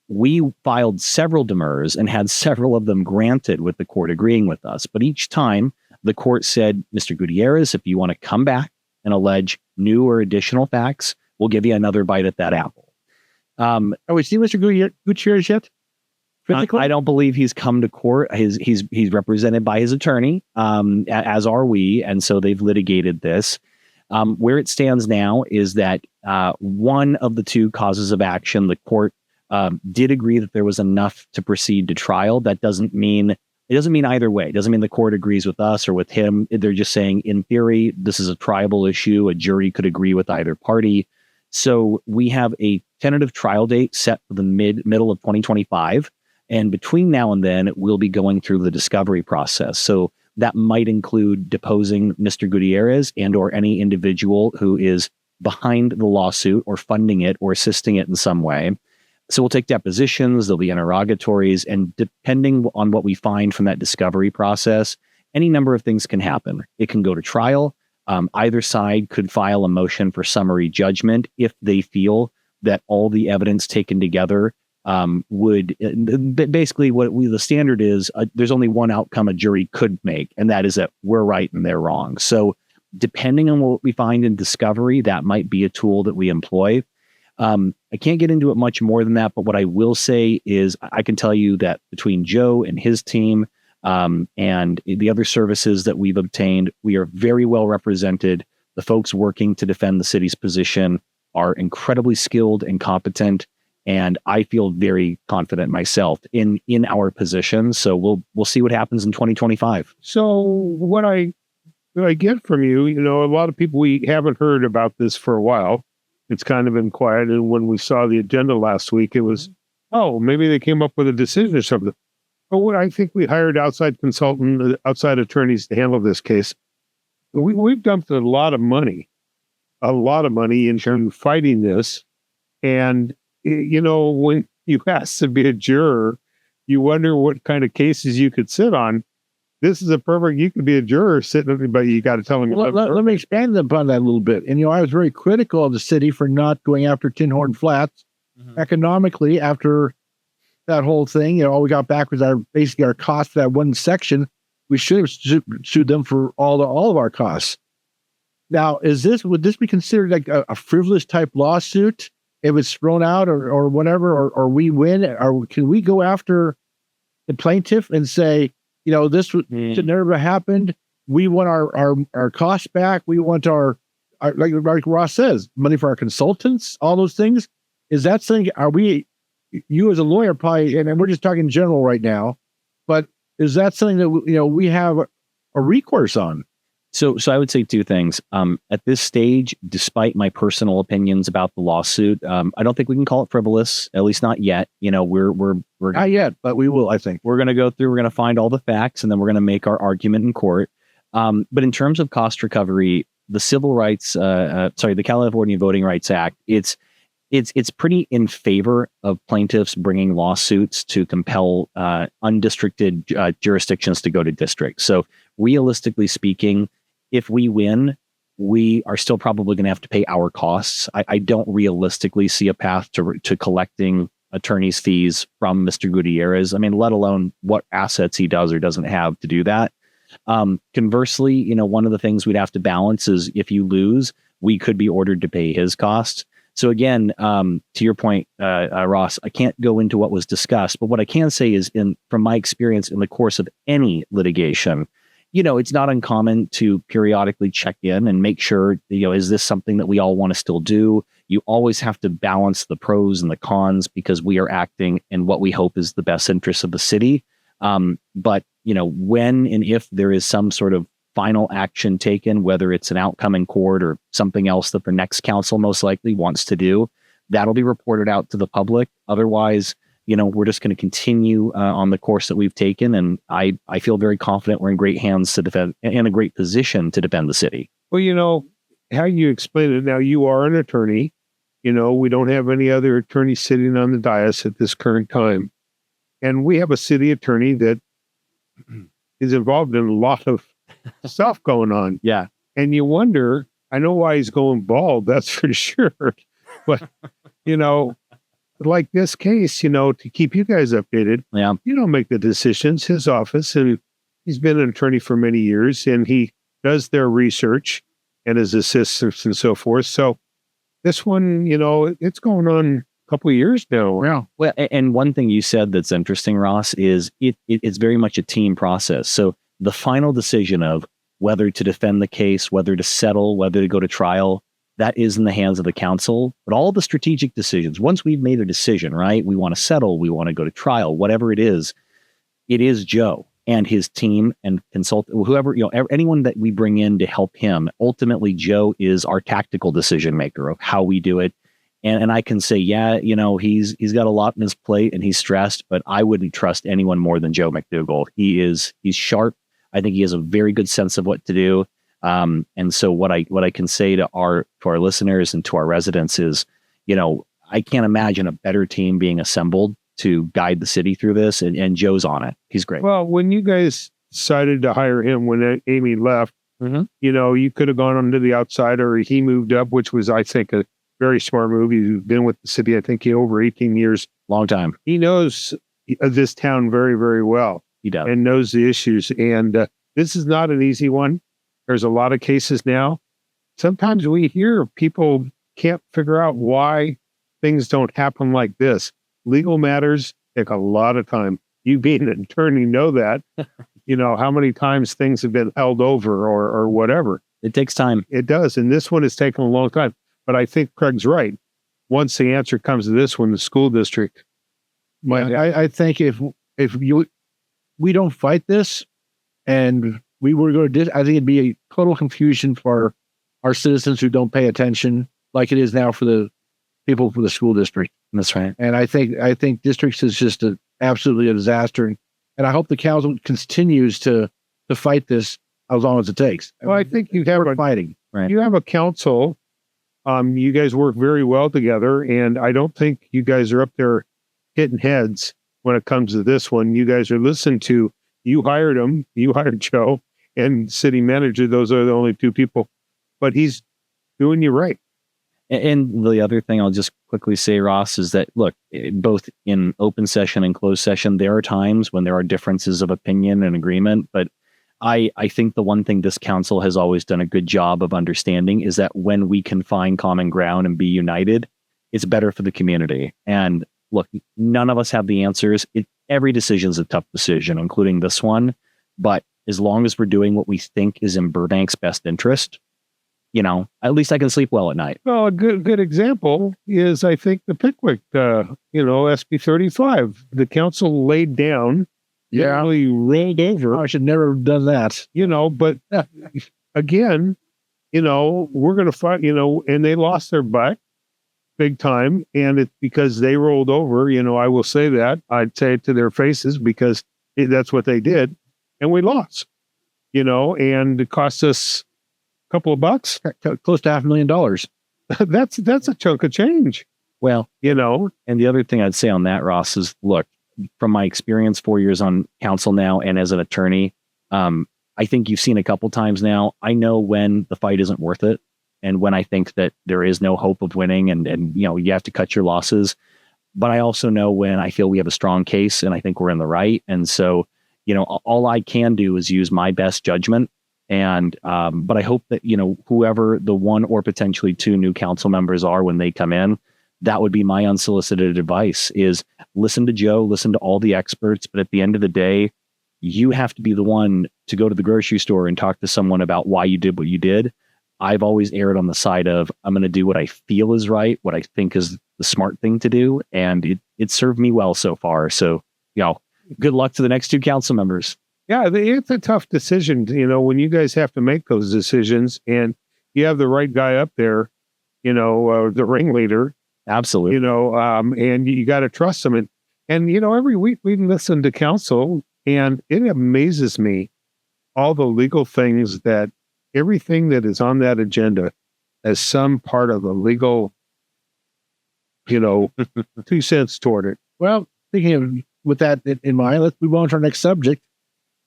We filed several demurs and had several of them granted with the court agreeing with us. But each time the court said, Mr. Gutierrez, if you want to come back and allege new or additional facts, we'll give you another bite at that apple. Have we seen Mr. Gutierrez yet? I don't believe he's come to court. He's represented by his attorney, as are we. And so they've litigated this. Where it stands now is that one of the two causes of action, the court did agree that there was enough to proceed to trial. That doesn't mean either way. It doesn't mean the court agrees with us or with him. They're just saying, in theory, this is a triable issue. A jury could agree with either party. So we have a tentative trial date set for the middle of 2025. And between now and then, we'll be going through the discovery process. So that might include deposing Mr. Gutierrez and or any individual who is behind the lawsuit or funding it or assisting it in some way. So we'll take depositions, there'll be interrogatories, and depending on what we find from that discovery process, any number of things can happen. It can go to trial. Either side could file a motion for summary judgment if they feel that all the evidence taken together basically the standard is there's only one outcome a jury could make, and that is that we're right and they're wrong. So depending on what we find in discovery, that might be a tool that we employ. I can't get into it much more than that, but what I will say is I can tell you that between Joe and his team and the other services that we've obtained, we are very well represented. The folks working to defend the city's position are incredibly skilled and competent, and I feel very confident myself in our position. So we'll see what happens in 2025. So what I get from you, a lot of people, we haven't heard about this for a while. It's kind of been quiet. And when we saw the agenda last week, it was, maybe they came up with a decision or something. But I think we hired outside attorneys to handle this case. We've dumped a lot of money into fighting this. And, when you ask to be a juror, you wonder what kind of cases you could sit on. This is you could be a juror sitting, but you got to tell them. Let me expand upon that a little bit. And, I was very critical of the city for not going after Tin Horn Flats economically after that whole thing. All we got back was basically our cost for that one section. We should have sued them for all of our costs. Now, would this be considered like a frivolous type lawsuit if it's thrown out or whatever, or we win? Or can we go after the plaintiff and say, this should never have happened. We want our costs back. We want our like Ross says, money for our consultants, all those things. Is that something, you as a lawyer probably, and we're just talking in general right now, but is that something that, we have a recourse on? So I would say two things. At this stage, despite my personal opinions about the lawsuit, I don't think we can call it frivolous, at least not yet. We're not yet, but we will, I think. We're going to go through, we're going to find all the facts, and then we're going to make our argument in court. But in terms of cost recovery, the the California Voting Rights Act, it's pretty in favor of plaintiffs bringing lawsuits to compel undistricted jurisdictions to go to district. So realistically speaking, if we win, we are still probably going to have to pay our costs. I don't realistically see a path to collecting attorney's fees from Mr. Gutierrez. I mean, let alone what assets he does or doesn't have to do that. Conversely, one of the things we'd have to balance is if you lose, we could be ordered to pay his costs. So again, to your point, Ross, I can't go into what was discussed, but what I can say is from my experience in the course of any litigation, it's not uncommon to periodically check in and make sure, is this something that we all want to still do? You always have to balance the pros and the cons because we are acting in what we hope is the best interest of the city. But, when and if there is some sort of final action taken, whether it's an outcome in court or something else that the next council most likely wants to do, that'll be reported out to the public. Otherwise, we're just going to continue on the course that we've taken. And I feel very confident we're in great hands to defend, in a great position to defend the city. Well, how you explain it now, you are an attorney. We don't have any other attorneys sitting on the dais at this current time. And we have a city attorney that is involved in a lot of stuff going on. Yeah. And you wonder, I know why he's going bald, that's for sure. But, like this case, to keep you guys updated, you don't make the decisions, his office, and he's been an attorney for many years, and he does their research and his assistants and so forth. So this one, it's going on a couple of years now. Yeah. Well, and one thing you said that's interesting, Ross, is it's very much a team process. So the final decision of whether to defend the case, whether to settle, whether to go to trial, that is in the hands of the council. But all the strategic decisions, once we've made a decision, right? We want to settle, we want to go to trial, whatever it is Joe and his team and consultant, whoever, anyone that we bring in to help him. Ultimately, Joe is our tactical decision maker of how we do it. And I can say, he's got a lot on his plate and he's stressed, but I wouldn't trust anyone more than Joe McDougall. He's sharp. I think he has a very good sense of what to do. And so what I can say to our listeners and to our residents is, I can't imagine a better team being assembled to guide the city through this. And Joe's on it. He's great. Well, when you guys decided to hire him, when Amy left, you could have gone on to the outside, or he moved up, which was, I think, a very smart move. He's been with the city, I think, over 18 years. Long time. He knows this town very, very well. He does. And knows the issues. And this is not an easy one. There's a lot of cases now. Sometimes we hear people can't figure out why things don't happen like this. Legal matters take a lot of time. You being an attorney know that. How many times things have been held over or whatever. It takes time. It does. And this one has taken a long time. But I think Craig's right. Once the answer comes to this one, the school district. I think if we don't fight this and we were going to, I think it'd be a total confusion for our citizens who don't pay attention like it is now for the people for the school district. That's right. And I think districts is just absolutely a disaster. And I hope the council continues to fight this as long as it takes. Well, I think you have fighting. Right. You have a council. You guys work very well together, and I don't think you guys are up there hitting heads when it comes to this one. You guys are listened to. You hired him. You hired Joe and city manager. Those are the only two people. But he's doing you right. And the other thing I'll just quickly say, Ross, is that, look, both in open session and closed session, there are times when there are differences of opinion and agreement. But I think the one thing this council has always done a good job of understanding is that when we can find common ground and be united, it's better for the community. And look, none of us have the answers. Every decision is a tough decision, including this one. But as long as we're doing what we think is in Burbank's best interest, at least I can sleep well at night. Well, a good example is, I think, the Pickwick, SB 35. The council laid down, really rolled over. I should never have done that. But again, we're going to fight, and they lost their butt big time. And it's because they rolled over, I will say that. I'd say it to their faces because that's what they did. And we lost, and it cost us couple of bucks, close to $500,000. That's a chunk of change. Well, and the other thing I'd say on that, Ross, is look, from my experience, 4 years on council now, and as an attorney, I think you've seen a couple times now. I know when the fight isn't worth it, and when I think that there is no hope of winning, and you have to cut your losses. But I also know when I feel we have a strong case, and I think we're in the right. And so, all I can do is use my best judgment. And, but I hope that, whoever the one or potentially two new council members are when they come in, that would be my unsolicited advice is listen to Joe, listen to all the experts. But at the end of the day, you have to be the one to go to the grocery store and talk to someone about why you did what you did. I've always erred on the side of I'm going to do what I feel is right, what I think is the smart thing to do. And it served me well so far. So, good luck to the next two council members. Yeah, it's a tough decision, when you guys have to make those decisions and you have the right guy up there, the ringleader. Absolutely. And you got to trust him. And, every week we listen to council and it amazes me all the legal things that everything that is on that agenda as some part of the legal, 2 cents toward it. Well, thinking of with that in mind, let's move on to our next subject.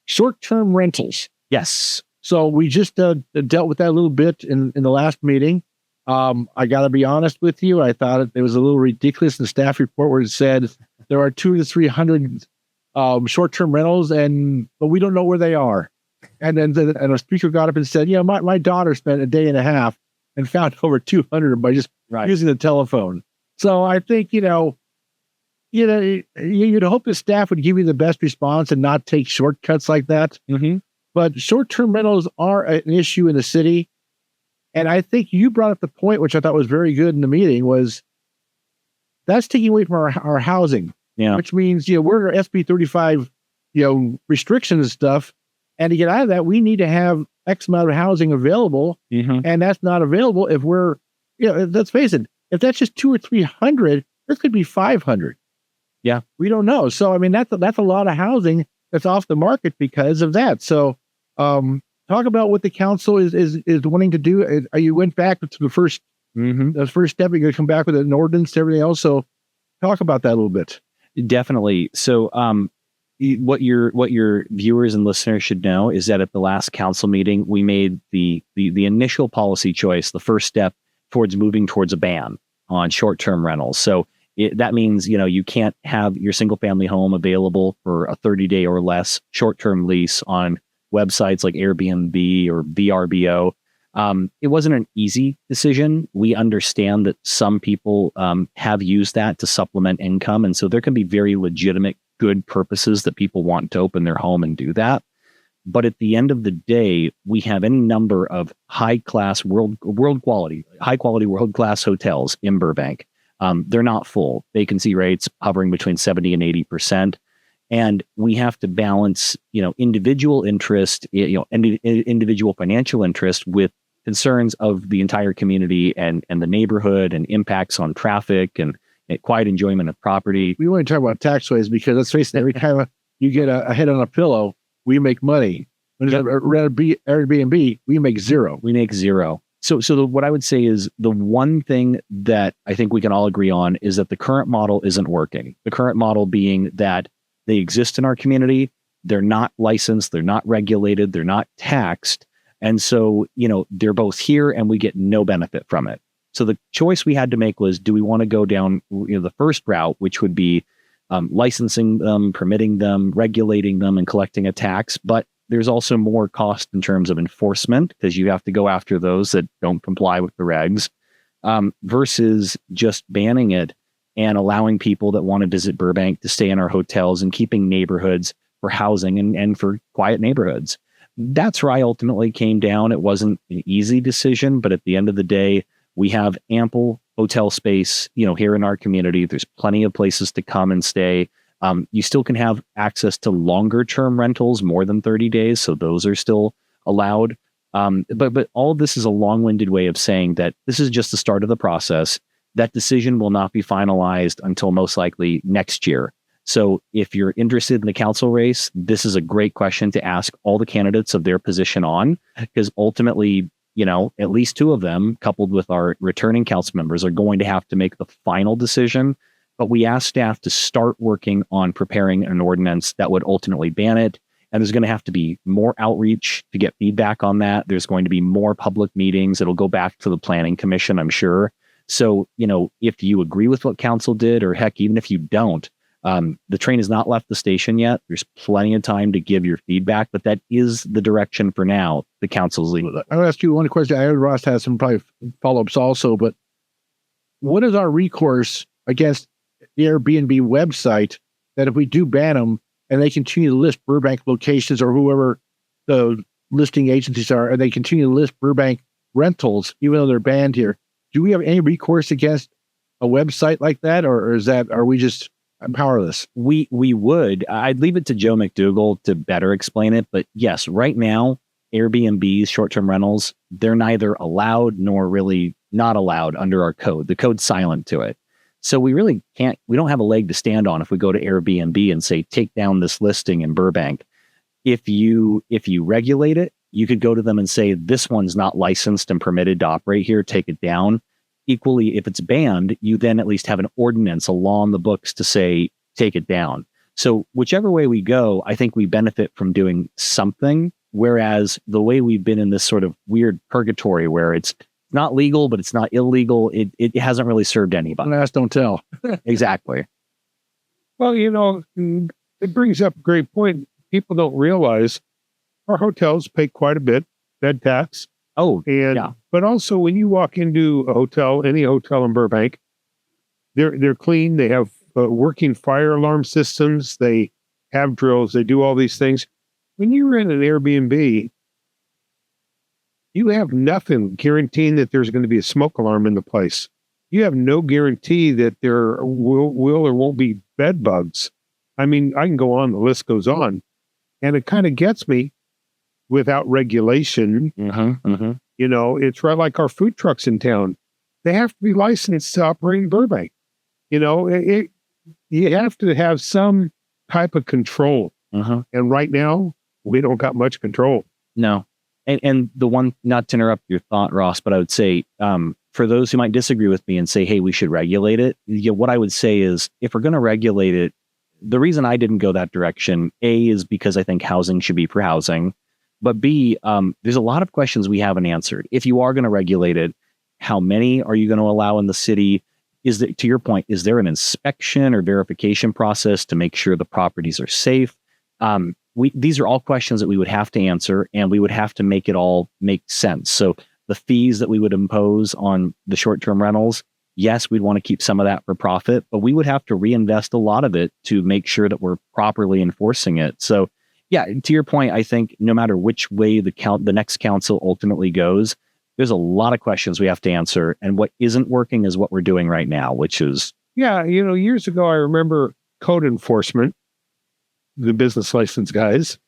Short-term rentals. Yes. So we just dealt with that a little bit in the last meeting. I got to be honest with you. I thought it was a little ridiculous in the staff report where it said there are 200 to 300 short-term rentals, but we don't know where they are. And then a speaker got up and said, my daughter spent a day and a half and found over 200 by just using the telephone. So I think, you'd hope the staff would give you the best response and not take shortcuts like that. Mm-hmm. But short-term rentals are an issue in the city. And I think you brought up the point, which I thought was very good in the meeting, was that's taking away from our housing. Yeah. Which means, we're under SB 35, restrictions and stuff. And to get out of that, we need to have X amount of housing available. Mm-hmm. And that's not available if we're, let's face it, if that's just 200 or 300, there could be 500. Yeah. We don't know. So, I mean, that's a lot of housing that's off the market because of that. So, talk about what the council is wanting to do. You went back to the first step. You're going to come back with an ordinance and everything else. So talk about that a little bit. Definitely. So, what your viewers and listeners should know is that at the last council meeting, we made the initial policy choice. The first step towards moving towards a ban on short-term rentals. So that means, you can't have your single-family home available for a 30-day or less short-term lease on websites like Airbnb or VRBO. It wasn't an easy decision. We understand that some people have used that to supplement income. And so there can be very legitimate, good purposes that people want to open their home and do that. But at the end of the day, we have any number of high-class, high-quality, world-class hotels in Burbank. They're not full. Vacancy rates hovering between 70 and 80%. And we have to balance, individual interest, individual financial interest with concerns of the entire community and the neighborhood and impacts on traffic and quiet enjoyment of property. We want to talk about taxways because let's face it, every time you get a head on a pillow, we make money. When it's Airbnb, we make zero. We make zero. So what I would say is the one thing that I think we can all agree on is that the current model isn't working. The current model being that they exist in our community. They're not licensed. They're not regulated. They're not taxed. And so, they're both here and we get no benefit from it. So the choice we had to make was, do we want to go down the first route, which would be licensing them, permitting them, regulating them, and collecting a tax? But there's also more cost in terms of enforcement because you have to go after those that don't comply with the regs versus just banning it and allowing people that want to visit Burbank to stay in our hotels and keeping neighborhoods for housing and for quiet neighborhoods. That's where I ultimately came down. It wasn't an easy decision, but at the end of the day, we have ample hotel space, here in our community. There's plenty of places to come and stay. You still can have access to longer term rentals, more than 30 days. So those are still allowed. But all of this is a long-winded way of saying that this is just the start of the process. That decision will not be finalized until most likely next year. So if you're interested in the council race, this is a great question to ask all the candidates of their position on, because ultimately, at least two of them, coupled with our returning council members, are going to have to make the final decision. But we asked staff to start working on preparing an ordinance that would ultimately ban it. And there's going to have to be more outreach to get feedback on that. There's going to be more public meetings. It'll go back to the Planning Commission, I'm sure. So, if you agree with what council did, or heck, even if you don't, the train has not left the station yet. There's plenty of time to give your feedback, but that is the direction for now the council's leading. I'll ask you one question. I know Ross has some probably follow-ups also, but what is our recourse against the Airbnb website that if we do ban them and they continue to list Burbank locations or whoever the listing agencies are, and they continue to list Burbank rentals, even though they're banned here, do we have any recourse against a website like that? Or are we just powerless? We would. I'd leave it to Joe McDougall to better explain it. But yes, right now, Airbnb's short-term rentals, they're neither allowed nor really not allowed under our code. The code's silent to it. So we really can't, we don't have a leg to stand on if we go to Airbnb and say, take down this listing in Burbank. If you regulate it, you could go to them and say, this one's not licensed and permitted to operate here, take it down. Equally, if it's banned, you then at least have an ordinance, a law on the books to say, take it down. So whichever way we go, I think we benefit from doing something. Whereas the way we've been in this sort of weird purgatory where it's not legal, but it's not illegal, it hasn't really served anybody. Don't ask, don't tell. Exactly. Well, it brings up a great point. People don't realize our hotels pay quite a bit, bed tax. Oh, and yeah. But also when you walk into a hotel, any hotel in Burbank, they're clean. They have working fire alarm systems. They have drills. They do all these things. When you're in an Airbnb, you have nothing guaranteeing that there's going to be a smoke alarm in the place. You have no guarantee that there will or won't be bed bugs. I mean, I can go on, the list goes on. And it kind of gets me without regulation. It's right like our food trucks in town. They have to be licensed to operate in Burbank. You have to have some type of control. And right now, we don't got much control. No. And the one, not to interrupt your thought, Ross, but I would say, for those who might disagree with me and say, hey, we should regulate it. What I would say is, if we're going to regulate it, the reason I didn't go that direction, A, is because I think housing should be for housing. But B, there's a lot of questions we haven't answered. If you are going to regulate it, How many are you going to allow in the city? To your point, is there an inspection or verification process to make sure the properties are safe? These are all questions that we would have to answer, and we would have to make it all make sense. So the fees that we would impose on the short-term rentals, yes, we'd want to keep some of that for profit, but we would have to reinvest a lot of it to make sure that we're properly enforcing it. So yeah, to your point, I think no matter which way the next council ultimately goes, there's a lot of questions we have to answer. And what isn't working is what we're doing right now, which is... Yeah, years ago, I remember code enforcement, the business license guys,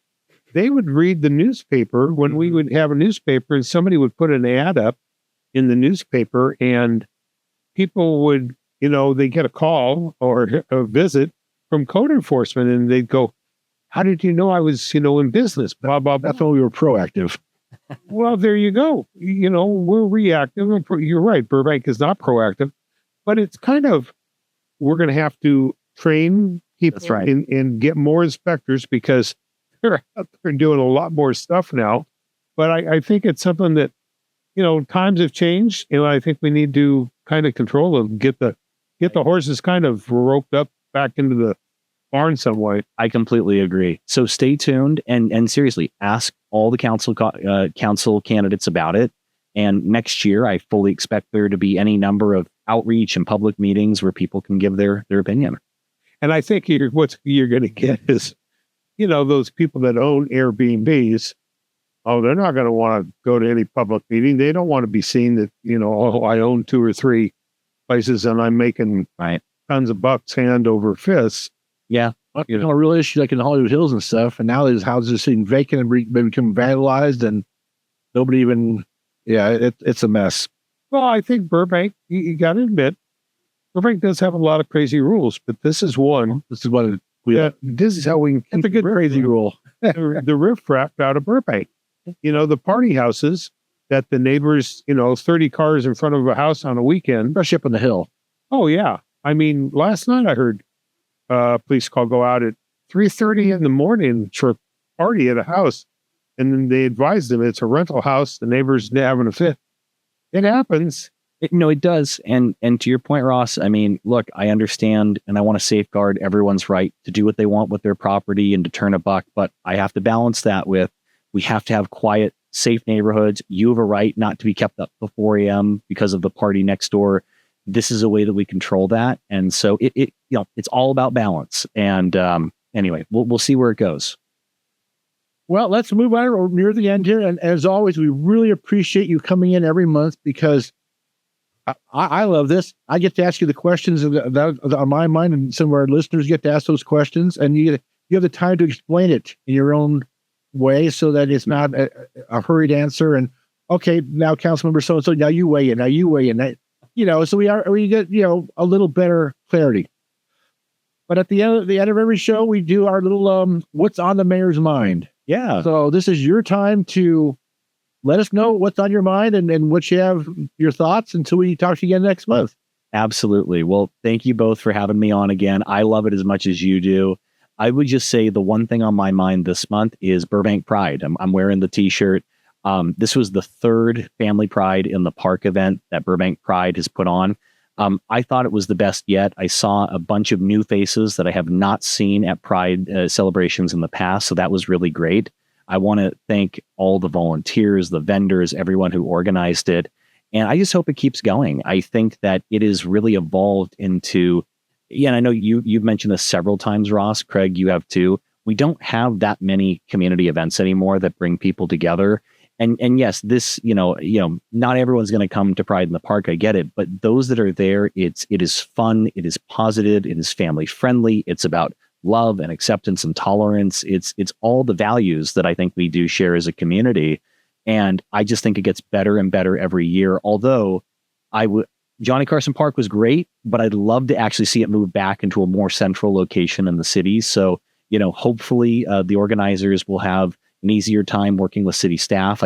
they would read the newspaper when we would have a newspaper, and somebody would put an ad up in the newspaper, and people would, they get a call or a visit from code enforcement, and they'd go, how did you know I was, in business? Blah, blah, blah. That's when we were proactive. Well, there you go. We're reactive. You're right. Burbank is not proactive, but it's kind of, we're going to have to train people. That's right. And get more inspectors, because they're out there doing a lot more stuff now. But I think it's something that, times have changed, and I think we need to kind of control them, get the horses kind of roped up back into the barn some way. I completely agree. So stay tuned and seriously ask all the council candidates about it. And next year, I fully expect there to be any number of outreach and public meetings where people can give their opinion. And I think what you're going to get is, those people that own Airbnbs, they're not going to want to go to any public meeting. They don't want to be seen that, I own 2 or 3 places and I'm making tons of bucks hand over fist. Yeah. A real issue like in the Hollywood Hills and stuff. And now these houses are sitting vacant and become vandalized, and nobody even, it's a mess. Well, I think Burbank, you got to admit, Burbank does have a lot of crazy rules, but this is one. This is what this is how we can it's a good crazy rule. the riffraff out of Burbank. The party houses that the neighbors, 30 cars in front of a house on a weekend. Especially up on the hill. Oh, yeah. I mean, last night I heard police call go out at 3:30 in the morning for a party at a house. And then they advised them it's a rental house. The neighbors having a fit. It happens. It does. And to your point, Ross, I mean, look, I understand and I want to safeguard everyone's right to do what they want with their property and to turn a buck. But I have to balance that with, we have to have quiet, safe neighborhoods. You have a right not to be kept up till 4 a.m. because of the party next door. This is a way that we control that. And so it's all about balance. And anyway, we'll see where it goes. Well, let's move on. We're near the end here. And as always, we really appreciate you coming in every month, because I love this. I get to ask you the questions that on my mind, and some of our listeners get to ask those questions, and you have the time to explain it in your own way so that it's not a hurried answer. And okay, now Councilmember so-and-so, now you weigh in. So we get, a little better clarity. But at the end of every show, we do our little, what's on the mayor's mind. Yeah. So this is your time to let us know what's on your mind and what you have, your thoughts, until we talk to you again next month. Absolutely. Well, thank you both for having me on again. I love it as much as you do. I would just say the one thing on my mind this month is Burbank Pride. I'm wearing the t-shirt. This was the 3rd Family Pride in the Park event that Burbank Pride has put on. I thought it was the best yet. I saw a bunch of new faces that I have not seen at Pride celebrations in the past, so that was really great. I want to thank all the volunteers, the vendors, everyone who organized it, and I just hope it keeps going. I think that it is really evolved into, and I know you've mentioned this several times, Ross, Craig, you have too. We don't have that many community events anymore that bring people together. And yes, this, not everyone's going to come to Pride in the Park. I get it. But those that are there, it is fun. It is positive. It is family friendly. It's about love and acceptance and tolerance. It's all the values that I think we do share as a community. And I just think it gets better and better every year. Although Johnny Carson Park was great, but I'd love to actually see it move back into a more central location in the city. So, hopefully the organizers will have an easier time working with city staff.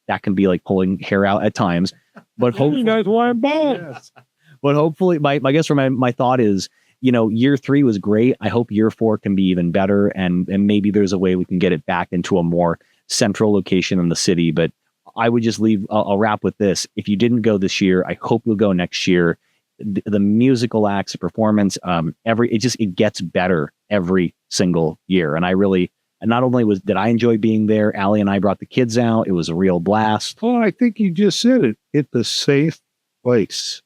That can be like pulling hair out at times, but hopefully, you guys want both. Yes. But hopefully, my guess for my thought is, year 3 was great. I hope year 4 can be even better, and maybe there's a way we can get it back into a more central location in the city. But I would just leave, I'll wrap with this. If you didn't go this year, I hope you'll go next year. The musical acts, the performance, it gets better every single year. And not only did I enjoy being there, Allie and I brought the kids out. It was a real blast. Well, I think you just said it. It's a safe place.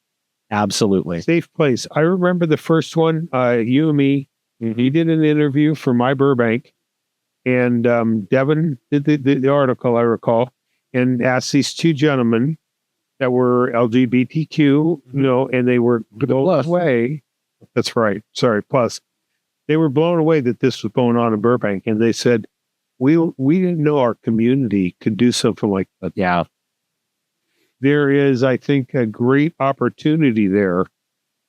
Absolutely. Safe place. I remember the first one, you and me, he did an interview for My Burbank, and Devin did the article, I recall, and asked these two gentlemen that were LGBTQ, and they were blown away. That's right. Sorry, plus. They were blown away that this was going on in Burbank, and they said, we didn't know our community could do something like that. Yeah. There is, I think, a great opportunity there,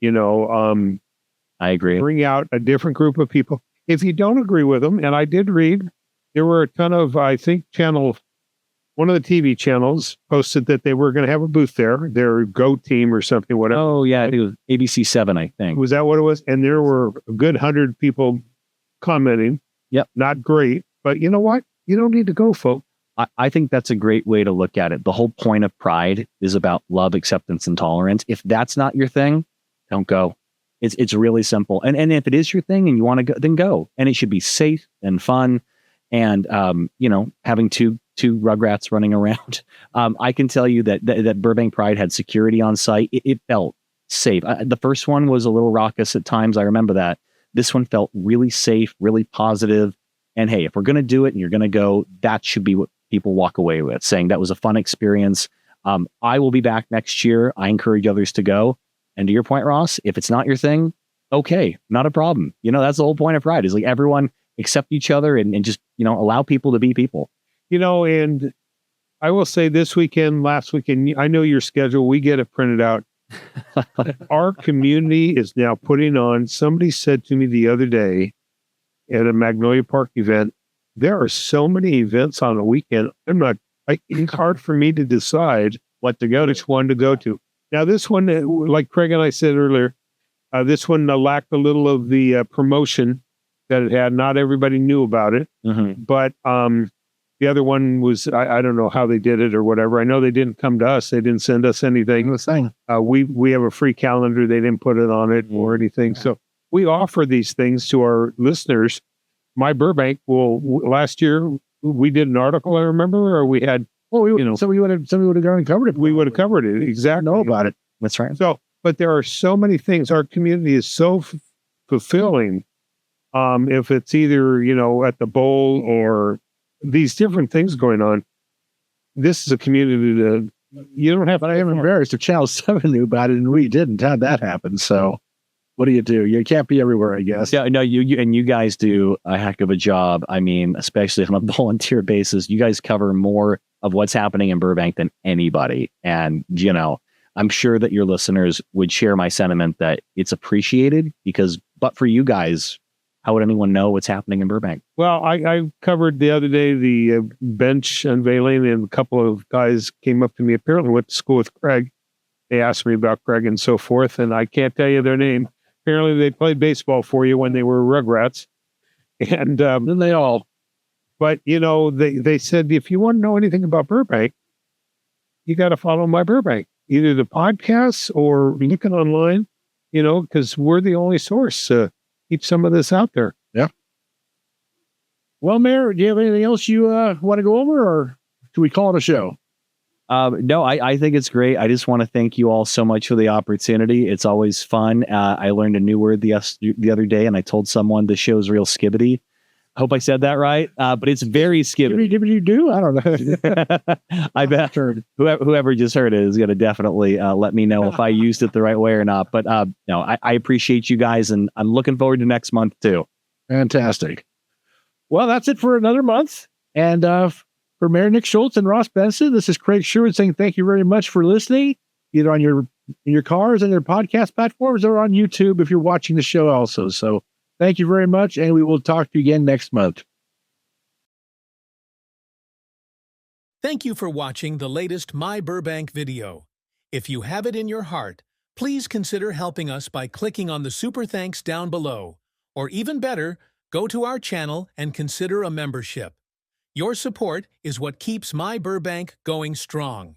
I agree. Bring out a different group of people. If you don't agree with them, and I did read, there were a ton of, I think, one of the TV channels posted that they were going to have a booth there, their Go team or something, whatever. Oh, yeah, I think it was ABC7, I think. Was that what it was? And there were a good 100 people commenting. Yep. Not great, but you know what? You don't need to go, folks. I think that's a great way to look at it. The whole point of Pride is about love, acceptance, and tolerance. If that's not your thing, don't go. It's really simple. And if it is your thing and you want to go, then go. And it should be safe and fun. And, having two Rugrats running around. I can tell you that Burbank Pride had security on site. It felt safe. The first one was a little raucous at times. I remember that. This one felt really safe, really positive. And hey, if we're going to do it and you're going to go, that should be what people walk away with, saying that was a fun experience. I will be back next year. I encourage others to go. And to your point, Ross, if it's not your thing, okay, not a problem. That's the whole point of Pride, is like everyone accept each other and just, allow people to be people. And I will say this weekend, last weekend, I know your schedule. We get it printed out. Our community is now putting on, somebody said to me the other day at a Magnolia Park event, there are so many events on a weekend. It's hard for me to decide what to go to, which one to go to. Now, this one, like Craig and I said earlier, this one lacked a little of the promotion that it had. Not everybody knew about it, but the other one was, I don't know how they did it or whatever. I know they didn't come to us. They didn't send us anything. We have a free calendar. They didn't put it on it or anything. So we offer these things to our listeners. My Burbank last year, we did an article, I remember, or we had, somebody would have gone and covered it. We would have covered it. Exactly. Know about it. That's right. So, but there are so many things. Our community is so fulfilling. If it's either, at the bowl or these different things going on, this is a community that you don't have. But I am embarrassed if Channel 7 knew about it and we didn't. How'd that happen? So what do? You can't be everywhere, I guess. Yeah, no, you guys do a heck of a job. I mean, especially on a volunteer basis, you guys cover more of what's happening in Burbank than anybody. And, I'm sure that your listeners would share my sentiment that it's appreciated but for you guys, how would anyone know what's happening in Burbank? Well, I covered the other day the bench unveiling, and a couple of guys came up to me, apparently went to school with Craig. They asked me about Craig and so forth, and I can't tell you their name. Apparently they played baseball for you when they were Rugrats. And then they all. But, they said, if you want to know anything about Burbank, you got to follow My Burbank, either the podcasts or looking online, because we're the only source to keep some of this out there. Yeah. Well, Mayor, do you have anything else you want to go over, or do we call it a show? No, I think it's great. I just want to thank you all so much for the opportunity. It's always fun. I learned a new word the other day, and I told someone the show's real skibbity. I hope I said that right, but it's very skibbity. Skibbity do? I don't know. I bet whoever just heard it is going to definitely let me know if I used it the right way or not. But no, I appreciate you guys, and I'm looking forward to next month too. Fantastic. Well, that's it for another month. And for Mayor Nick Schultz and Ross Benson, this is Craig Sherwood saying thank you very much for listening, either on in your cars and your podcast platforms or on YouTube if you're watching the show also. So thank you very much, and we will talk to you again next month. Thank you for watching the latest My Burbank video. If you have it in your heart, please consider helping us by clicking on the super thanks down below. Or even better, go to our channel and consider a membership. Your support is what keeps My Burbank going strong.